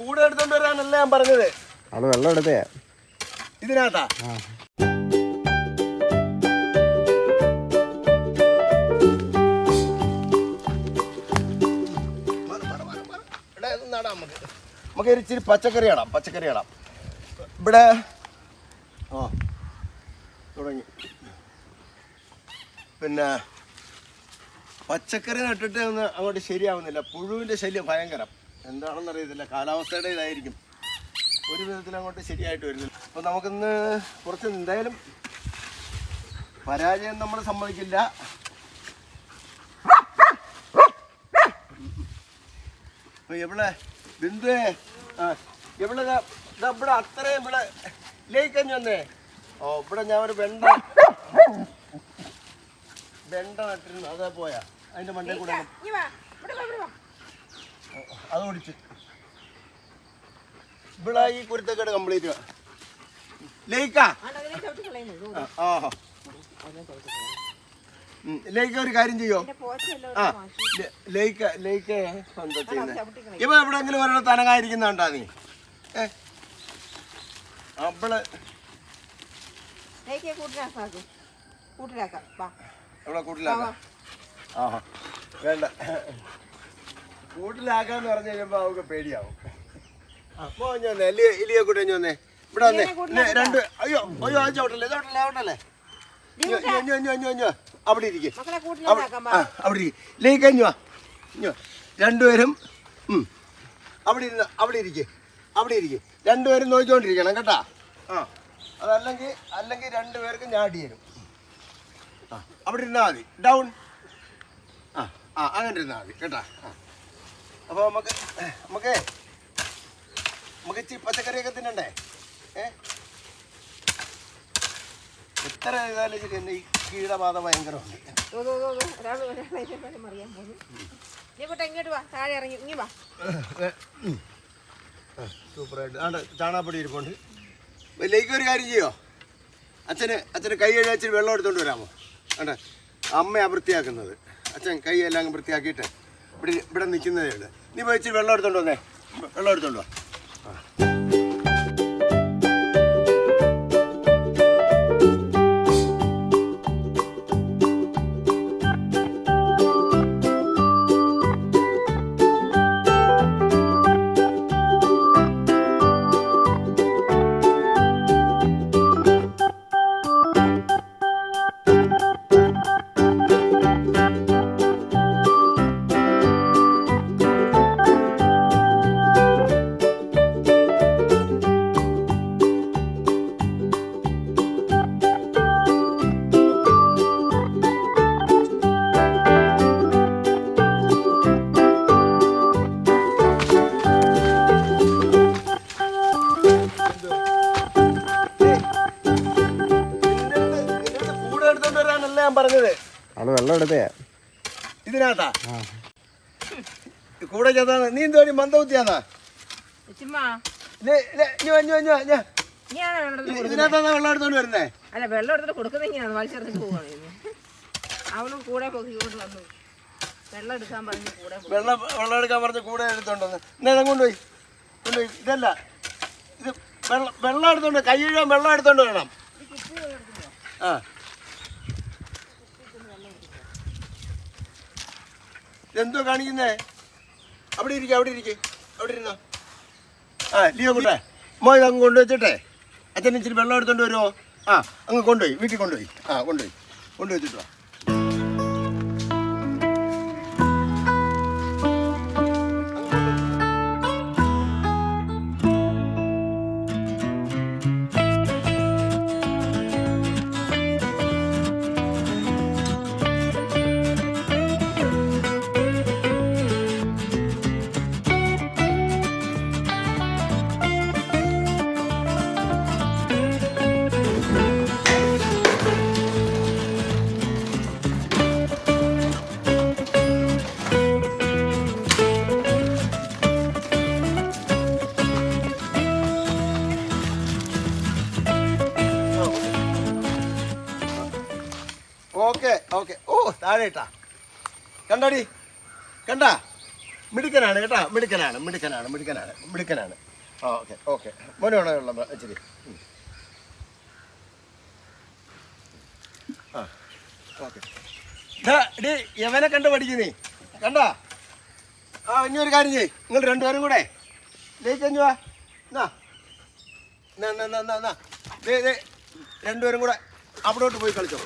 കൂടെ എടുത്തോണ്ട് വരാനല്ല ഞാൻ പറഞ്ഞത്. അവിടെ വെള്ളം എടുത്തേ ഇതിനകത്താ. നമുക്ക് ഇച്ചിരി പച്ചക്കറി ഇടാം. ഇവിടെ തുടങ്ങി. പിന്നെ പച്ചക്കറി നട്ടിട്ട് ഒന്നും അങ്ങോട്ട് ശരിയാവുന്നില്ല. പുഴുവിൻ്റെ ശല്യം ഭയങ്കരം. എന്താണെന്നറിയത്തില്ല, കാലാവസ്ഥയുടെ ഇതായിരിക്കും. ഒരു വിധത്തിൽ അങ്ങോട്ട് ശരിയായിട്ട് വരുന്നില്ല. അപ്പോൾ നമുക്കിന്ന് കുറച്ച് എന്തായാലും പരാജയം നമ്മൾ സമ്മതിക്കില്ല. ഇവിടെ ബിന്ദുവേ, ഇവിടെ ഇവിടെ അത്രയും ഇവിടെ ലേക്കഞ്ഞു വന്നേ. ഇവിടെ ഞാൻ ഒരു വെണ്ട നട്ടിരുന്നു. അതാ പോയാ അതിന്റെ മണ്ടേ കൂടെ അത് ഓടിച്ച് ഇവിടെ ഈ കുരുത്തക്കേട് കംപ്ലീറ്റ് ലേക്കാ. ലേക്ക് ഒരു കാര്യം ചെയ്യോ? ലേക്ക് എന്താ ചെയ്യുന്നത്? ഇവ എവിടെങ്കിലും ഒരിടത്ത് അനങ്ങായിരിക്കുന്നുണ്ടാ നീ? അവള് കൂട്ടിലാക്കാം. വേണ്ട, കൂട്ടിലാക്കാന്ന് പറഞ്ഞു കഴിയുമ്പോ അവൾക്ക് പേടിയാവും. അപ്പൊ വന്നേ എലിയെ കൂട്ടി വന്നേ. ഇവിടെ വന്നേ രണ്ട്. അയ്യോ ആ ചോട്ടല്ലേ അവിടെ ഇരിക്കും. അവിടെ ഇരിക്കും. ലേക്കഞ്ഞു വാ. രണ്ടുപേരും അവിടെ ഇരിക്കും. രണ്ടുപേരും നോക്കിക്കൊണ്ടിരിക്കണം കേട്ടാ. അതല്ലെങ്കിൽ രണ്ടുപേർക്ക് ഞാടി തരും. അവിടെ ഇരുന്നാൽ മതി. ഡൗൺ. അങ്ങനെ ഇരുന്നാൽ മതി കേട്ടാ. അപ്പോൾ നമുക്ക് ഇച്ചിരി പച്ചക്കറിയൊക്കെ തിന്നണ്ടേ? എത്ര ചെയ്താലും ശരി തന്നെ ഈ കീടബാധ ഭയങ്കരമുണ്ട്. സൂപ്പറായിട്ട് ചാണകപ്പൊടി ഇരിപ്പുണ്ട്. ലേക്ക് ഒരു കാര്യം ചെയ്യോ? അച്ഛന് കൈ കഴിച്ചിട്ട് വെള്ളം എടുത്തോണ്ട് വരാമോ? വേണ്ട, അമ്മയാ വൃത്തിയാക്കുന്നത്. അച്ഛൻ കൈ എല്ലാം വൃത്തിയാക്കിയിട്ട് ഇവിടെ നിൽക്കുന്നതേ ഉള്ളൂ. നീ പോയി ഇച്ചിരി വെള്ളം എടുത്തോണ്ട് വന്നേ. വെള്ളം എടുത്തോണ്ട് വാ. പറഞ്ഞത് അവിടെ വെള്ളം എടുത്തേ ഇതിനകത്താ. കൂടെ ചേർത്താ നീ എന്തോ മന്ദബുദ്ധിയാന്നാ? ഇതിനകത്താ വെള്ളം എടുത്തോണ്ട് വരുന്നേ? അല്ല, വെള്ളം എടുത്തിട്ട് കൊടുക്കുന്നെങ്ങനെയാണ് മത്സരത്തിന് പോവാണ്. അവനും കൂടെ വെള്ളം എടുക്കാൻ പറഞ്ഞ് കൂടെ എടുത്തോണ്ടെന്ന് നേരം കൊണ്ടുപോയി. ഇതല്ല, ഇത് വെള്ളം എടുത്തോണ്ട് കൈ കഴുകാൻ വെള്ളം എടുത്തോണ്ട് വേണം. ഇതെന്തോ കാണിക്കുന്നേ? അവിടെ ഇരുന്നോ. ലിയോ കൂട്ടെ മോയ് അങ്ങ് കൊണ്ടുവച്ചിട്ടെ അച്ഛൻ ഇച്ചിരി വെള്ളം എടുത്തോണ്ട് വരുമോ? അങ്ങ് കൊണ്ടുപോയി വീട്ടിൽ കൊണ്ടുവച്ചിട്ട് വാ. ഓക്കെ. ഓ താഴെ ഇട്ടാ കണ്ടാടി. മിടുക്കനാണ് കേട്ടോ, മിടുക്കനാണ്. ആ ഓക്കെ മോനാണോ ഉള്ള ഇച്ചിരി? ആ ഓക്കെ. ഡി യവനെ കണ്ട് പഠിക്കുന്നേ കണ്ടാ. ആ ഇനി ഒരു കാര്യം ചെയ്യ്, നിങ്ങൾ രണ്ടുപേരും കൂടെ ലേക്കഞ്ഞു വാ. രണ്ടുപേരും കൂടെ അവിടോട്ട് പോയി കളിച്ചോ.